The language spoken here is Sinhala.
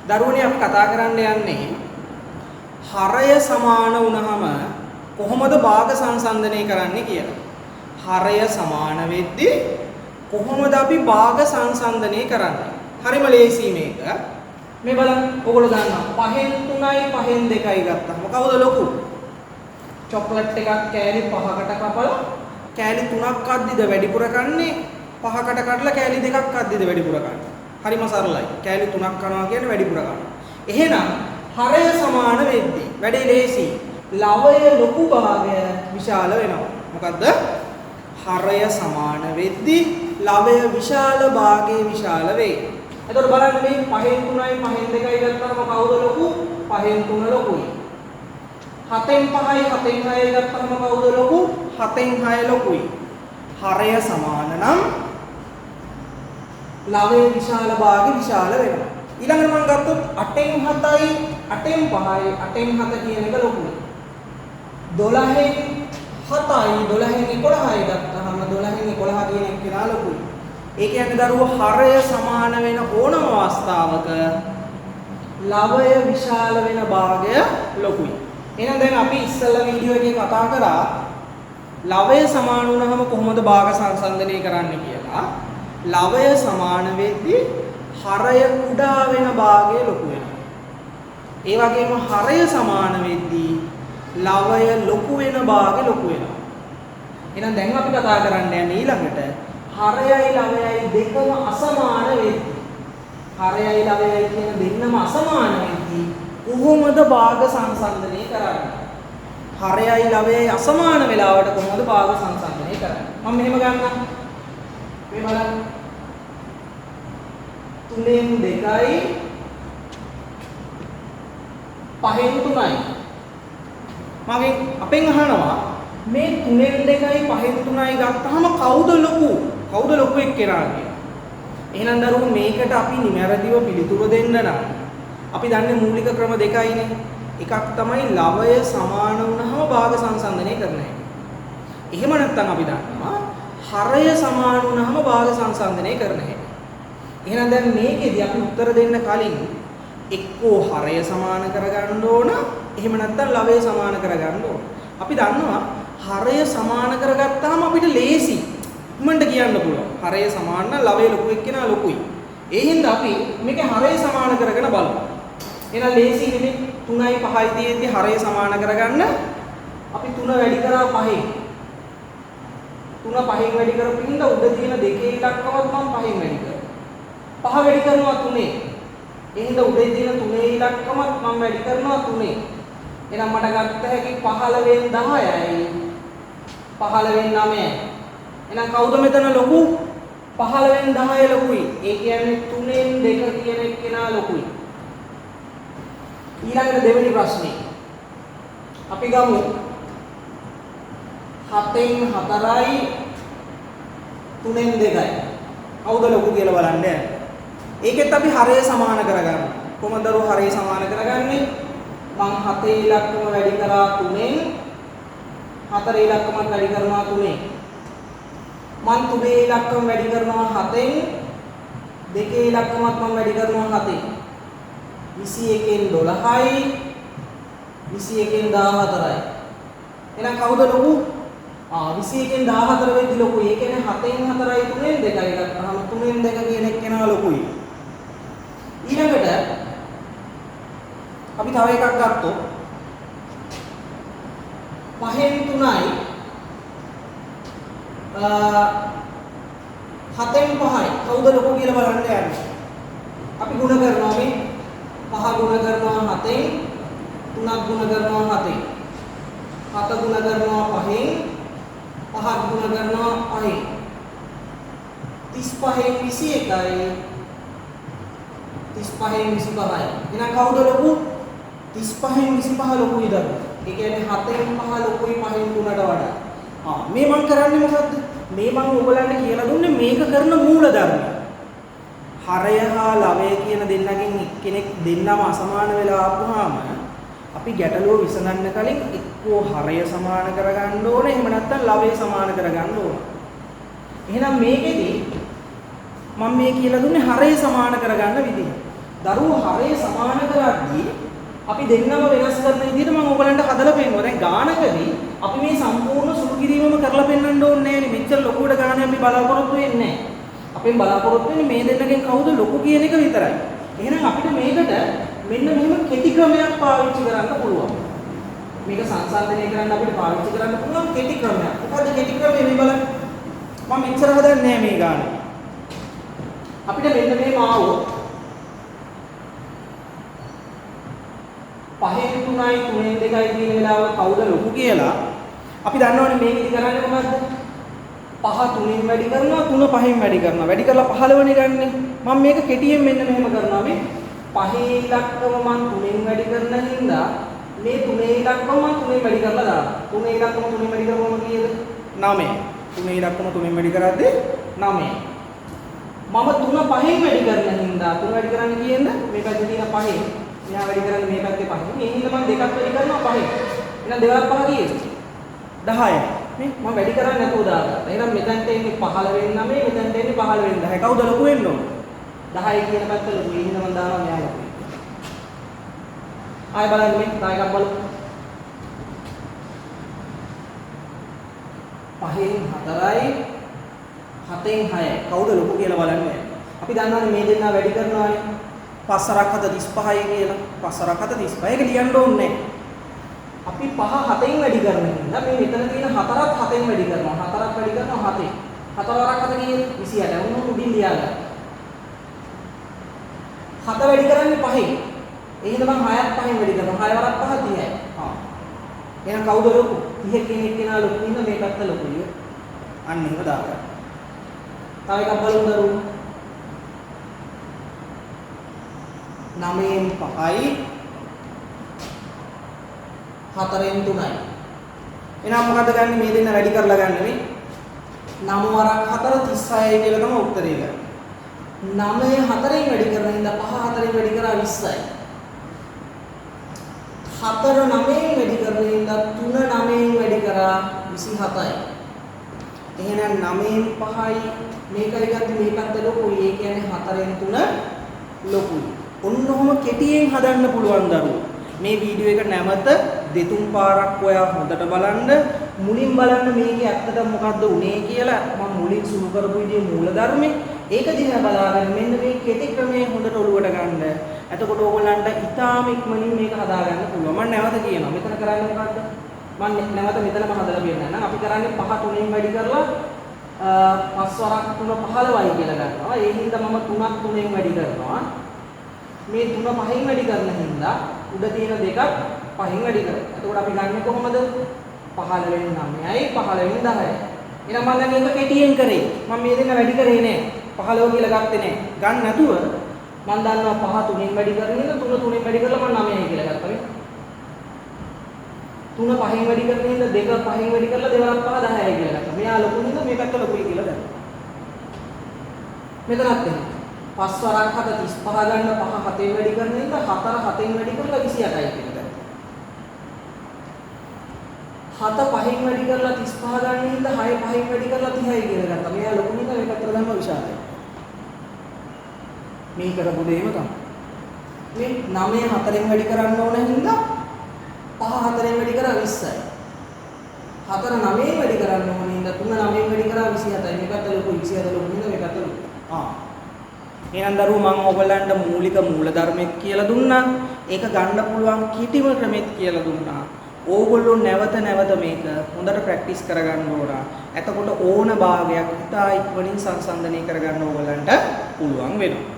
දරුවනේ අපි කතා කරන්න යන්නේ හරය සමාන වුණාම කොහොමද භාග සංසන්දනය කරන්නේ කියලා. හරය සමාන වෙද්දී කොහොමද අපි භාග සංසන්දනය කරන්නේ? හරිම ලේසි මේක. මේ බලන්න ඔයගොල්ලෝ දන්නවා 5න් 3යි 5න් 2යි ගත්තාම කවුද ලොකු? චොක්ලට් එකක් කෑලි 5කට කපලා කෑලි 3ක් අද්දිද වැඩිපුර කන්නේ 5කට කඩලා කෑලි 2ක් අද්දිද වැඩිපුර කන්නේ. හරිම සරලයි. කෑලි 3ක් කනවා කියන්නේ වැඩිපුර කනවා. එහෙනම් හරය සමාන වෙද්දී වැඩේ ලේසි. ලවය ලොකු භාගය විශාල වෙනවා. මොකද්ද? හරය සමාන වෙද්දී ලවය විශාල භාගයේ විශාල වේ. එතකොට බලන්න මේ 5න් 3යි 5න් 2යි ගත්තාම කවුද ලොකු? 5න් 3 ලොකුයි. 7න් 5යි 7න් 6යි ගත්තාම කවුද ලොකු? 7න් 6 ලොකුයි. හරය සමාන නම් ලවයේ විශාල භාගය විශාල වෙනවා. ඊළඟට මම ගත්තොත් 8න් 7යි 8න් 5යි 8න් 7 කියන එක ලොකුයි. 12න් 7යි 12න් 11යි ගත්තාම 12න් 11 කියන එක කියලා ලොකුයි. ඒ කියන්නේ දරුවෝ හරය සමාන වෙන ඕනම අවස්ථාවක ලවය විශාල වෙන භාගය ලොකුයි. එහෙනම් දැන් අපි ඉස්සෙල්ලා වීඩියෝ එකේ කතා කරා ලවය සමාන වුණාම කොහොමද භාග සංසන්දනය කරන්නේ කියලා. ලවය සමාන වෙද්දී හරය කුඩා වෙන භාගය ලොකු වෙනවා. ඒ වගේම හරය සමාන වෙද්දී ලවය ලොකු වෙන භාගය ලොකු වෙනවා. එහෙනම් දැන් අපි කතා කරන්න යන්නේ ඊළඟට හරයයි ලවයයි දෙකම අසමාන වෙද්දී හරයයි ලවයයි කියන දෙන්නම අසමාන වෙද්දී කොහොමද භාග සංසන්දනය කරන්නේ? හරයයි ලවයයි අසමාන වෙලාවට කොහොමද භාග සංසන්දනය කරන්නේ? මම මෙහෙම ගන්නම්. මේ බලන්න. 3න් 2යි 5න් 3යි. මගෙන් අපෙන් අහනවා මේ 3න් 2යි 5න් 3යි ගත්තාම කවුද ලොකු? කවුද ලොකු එක්කෙනා කියලා. එහෙනම් දරුවෝ මේකට අපි නිවැරදිව පිළිතුරු දෙන්න නම් අපි දන්නේ මූලික ක්‍රම දෙකයිනේ. එකක් තමයි ලවය සමාන වුණාම භාග සංසන්දනය කරන එක. එහෙම නැත්නම් අපි දන්නවා හරය සමාන වුණාම භාග සංසන්දනය කරන එක. එහෙනම් දැන් මේකෙදි අපි උත්තර දෙන්න කලින් එක්කෝ හරය සමාන කරගන්න ඕන, එහෙම නැත්නම් ලවය සමාන කරගන්න ඕන. අපි දන්නවා හරය සමාන කරගත්තාම අපිට ලේසි. ඉක්මනට කියන්න පුළුවන්. හරය සමාන නම් ලවය ලොකු එක්කෙනා ලොකුයි. ඒ හින්දා අපි මේක හරය සමාන කරගෙන බලමු. එහෙනම් ලේසි නෙමෙයි 3යි 5යි තියෙද්දි හරය සමාන කරගන්න අපි 3 වැඩි කරා 5න්. 3 5න් වැඩි කරපු හින්දා උඩ තියෙන දෙකේ ඉලක්කවත් මම 5න් වැඩි කරා. 5 වැඩි කරනවා 3ේ. ඒ හින්දා උඩේ තියෙන 3ේ ඉලක්කමත් මම වැඩි කරනවා 3ේ. එහෙනම් මට ගත්ත හැකි 15න් 10යි 15න් 9යි. එහෙනම් කවුද මෙතන ලොකු? 15න් 10 ලොකුයි. ඒ කියන්නේ 3න් 2 කියන එක්කෙනා ලොකුයි. ඊළඟට දෙවෙනි ප්‍රශ්නේ. අපි ගමු 7න් 4යි 3න් 2යි. කවුද ලොකු කියලා බලන්න යන්න. ඒකෙත් අපි හරය සමාන කරගන්නවා. කොහොමද දරුවෝ හරය සමාන කරගන්නේ? මම 7 ඉලක්කම වැඩි කරා 3න් 4 ඉලක්කමත් වැඩි කරනවා 3න්. මම 3 ඉලක්කම වැඩි කරනවා 7න් 2 ඉලක්කමත් මම වැඩි කරනවා 7න්. 21න් 12යි 21න් 14යි. එහෙනම් කවුද ලොකු? 21න් 14 වෙද්දි ලොකුයි. ඒ කියන්නේ 7න් 4යි 3න් 2යි ගත්තාම 3න් 2 කියන එක්කෙනා ලොකුයි. ඊළඟට අපි තව එකක් ගත්තොත් 5න් 3යි 7න් 5යි කවුද ලොකු කියලා බලන්න යන්නේ. අපි ගුණ කරනවා මේ 5 ගුණ කරනවා 7න් 3ක් ගුණ කරනවා 7න් 7 ගුණ කරනවා 5න් 5ක් ගුණ කරනවා 5න් 35න් 21යි 35න් 25යි. එහෙනම් කවුද ලොකු? 35න් 25 ලොකුයි දරුවෝ. ඒ කියන්නේ 7න් 5 ලොකුයි 5න් 3ට වඩා. මේ මම කරන්නේ මොකද්ද? මේ මම ඔයගලන්ට කියලා දුන්නේ මේක කරන මූල ධර්ම. හරය හා ලවය කියන දෙන්නගෙන් එක්කෙනෙක් දෙන්නම අසමාන වෙලා ආපුවාම අපි ගැටලුව විසඳන්න කලින් එක්කෝ හරය සමාන කරගන්න ඕනේ, එහෙම නැත්නම් ලවය සමාන කරගන්න ඕනේ. එහෙනම් මේකෙදි මම මේ කියලා දුන්නේ හරය සමාන කරගන්න විදිහ. දරුවෝ හරය සමාන කරද්දී අපි දෙන්නම වෙනස් කරන විදිහට මම ඔයගලන්ට හදලා පෙන්නනවා. දැන් ගානකදී අපි මේ සම්පූර්ණ සුළු කිරීමම කරලා පෙන්වන්න ඕනේ නැහැ නේ. මෙච්චර ලොකුවට ගාන අපි බලාපොරොත්තු වෙන්නේ නැහැ. අපෙන් බලාපොරොත්තු වෙන්නේ මේ දෙන්නගෙන් කවුද ලොකු කියන එක විතරයි. එහෙනම් අපිට මේකට මෙන්න මෙහෙම කෙටි ක්‍රමයක් පාවිච්චි කරන්න පුළුවන්. මේක සංසන්දනය කරන්න අපිට පාවිච්චි කරන්න පුළුවන් කෙටි ක්‍රමයක්. මොකද්ද කෙටි ක්‍රමය මේ බලන්න. මම මෙච්චර හදන්නේ නැහැ මේ ගාන. අපිට මෙන්න මෙහෙම ආවොත් 5න් 3යි 3න් 2යි කියන වෙලාව කවුද ලොකු කියලා අපි දන්නවනේ මේ විදි කරන්නේ මොකද්ද? 5 3න් වැඩි කරනවා 3 5න් වැඩි කරනවා. වැඩි කරලා 15 නේ ගන්නෙ. මම මේක කෙටියෙන් මෙන්න මෙහෙම කරනවා. මේ 5 ඉලක්කම මම 3න් වැඩි කරන හින්දා මේ 3 ඉලක්කම මම 3න් වැඩි කරලා දානවා. 3 ඉලක්කම 3න් වැඩි කරපුවම කීයද? 9. 3 ඉලක්කම 3න් වැඩි කරද්දී 9. මම 3 5න් වැඩි කරන හින්දා 3 වැඩි කරන්නේ කීයෙන්ද? මේ පැත්තේ තියෙන 5. මෙහා වැඩි කරන්නේ මේ පැත්තේ 5. මේ හින්දා මම දෙකක් වැඩි කරනවා 5න්. එහෙනම් 2ක් 5 කීයද? 10යි. මේ මම වැඩි කරන්නේ නැතුව දාගත්තා. එහෙනම් මෙතනට එන්නේ 15 වෙන 9, මෙතනට එන්නේ 15 වෙන 10. කවුද ලොකු වෙන්න ඕන? 10 කියන පැත්ත ලොකු. ඒ හින්දා මම දානවා මෙහා ලොකු. ආයෙ බලන්න මේ තව එකක් බලමු. 5න් 4යි 7න් 6යි. කවුද ලොකු කියලා බලන්න. අපි දන්නවානේ මේ දෙන්නා වැඩි කරනවානේ. 5 4ක් 35යි කියලා. 5 4ක් 35. ඒක ලියන්න ඕනේ නැහැ. අපි 5 7න් වැඩි කරන හින්දා මේ මෙතන තියෙන 4ත් 7න් වැඩි කරනවා. 4ක් වැඩි කරනවා 7න්. 4 වරක් 7 කීයද? 28. උන් උඩින් ලියාගන්න. 7 වැඩි කරන්නේ 5න්. ඒ හින්දා මම 6ක් 5න් වැඩි කරනවා. 6 වරක් 5 30යි. එහෙනම් කවුද ලොකු? 30 කියන එක්කෙනා ලොකු හින්දා මේ පැත්ත ලොකුයි. අන්න එහෙම දාගන්න. තව එකක් බලමු දරුවෝ. 9න් 5යි 4න් 3යි. එහෙනම් මොකද ගන්න මේ දෙන්න වැඩි කරලා ගන්න මේ 9 වරක් 4 36යි කියලා තමයි උත්තරේ ගන්න. 9 4න් වැඩි කරන හින්දා 5 4න් වැඩි කරා 20යි. 4 9න් වැඩි කරන හින්දා 3 9න් වැඩි කරා 27යි. එහෙනම් 9න් 5යි මේකයි ගත්ත මේ පැත්ත ලොකුයි. ඒ කියන්නේ 4න් 3 ලොකුයි. ඔන්න ඔහොම කෙටියෙන් හදන්න පුළුවන් දරුවෝ. මේ වීඩියෝ එක නැවත දෙතුන් පාරක් ඔයා හොඳට බලන්න. මුලින් බලන්න මේකේ ඇත්තටම මොකද්ද උනේ කියලා මම මුලින් සුළු කරපු විදිහේ මූලධර්මේ ඒක දිහා බලාගෙන මෙන්න මේ කෙටි ක්‍රමයේ හොඳට ඔලුවට ගන්න. එතකොට ඕගොල්ලන්ට ඉතාම ඉක්මනින් මේක හදාගන්න පුළුවන්. මම නැවත කියනවා. මෙතන කරන්නේ මොකද්ද? මම නැවත මෙතනම හදලා කියන්නම්. අපි කරන්නේ 5 3න් වැඩි කරලා 5 වරක් 3 15යි කියලා ගන්නවා. ඒ හින්දා මම 3ක් 3න් වැඩි කරනවා. මේ 3 5න් වැඩි කරන හින්දා උඩ තියෙන දෙකක් 5න් වැඩි කරනවා. එතකොට අපි ගන්නෙ කොහොමද? 15 වෙනි 9යි 15 වෙනි 10යි. එහෙනම් මම දැන් මේක කෙටියෙන් කරේ. මම මේ දෙන්න වැඩි කරේ නෑ. 15 කියලා ගත්තේ නෑ. ගන්න නැතුව මම දන්නවා 5 3න් වැඩි කරන හින්දා 3 3න් වැඩි කරලා මම 9යි කියලා ගත්තා නේ. 3 5න් වැඩි කරන හින්දා 2 5න් වැඩි කරලා 2 5 10යි කියලා ගත්තා. මෙයා ලොකු හින්දා මේ පැත්ත ලොකුයි කියලා දැන්. මෙතනත් එහෙම. 5 වරක් 7 35 ගන්න 5 7න් වැඩි කරන හින්දා 4 7න් වැඩි කරලා 28යි කියලා දැන්. 7 5න් වැඩි කරලා 35 ගන්න හින්දා 6 5න් වැඩි කරලා 30යි කියලා ගත්තා. මෙයා ලොකු හින්දා මේ පැත්තට දැම්ම විශාලයි. මේ කරපු දෙයම තමයි. මේ 9 4න් වැඩි කරන්න ඕන හින්දා 5 4න් වැඩි කරා 20යි. 4 9න් වැඩි කරන්න ඕන හින්දා 3 9න් වැඩි කරා 27යි. මේ පැත්ත ලොකු 27 ලොකු හින්දා මේ පැත්ත ලොකු. එහෙනම් දරුවෝ මම ඔයගලන්ට මූලික මූලධර්මයක් කියලා දුන්නා. ඒක ගන්න පුළුවන් කිටිම ක්‍රමෙත් කියලා දුන්නා. ඕගොල්ලෝ නැවත නැවත මේක හොඳට ප්‍රැක්ටිස් කරගන්න ඕන. එතකොට ඕන භාගයක් ඉතා ඉක්මනින් සංසන්දනය කරගන්න ඕගලන්ට පුළුවන් වෙනවා.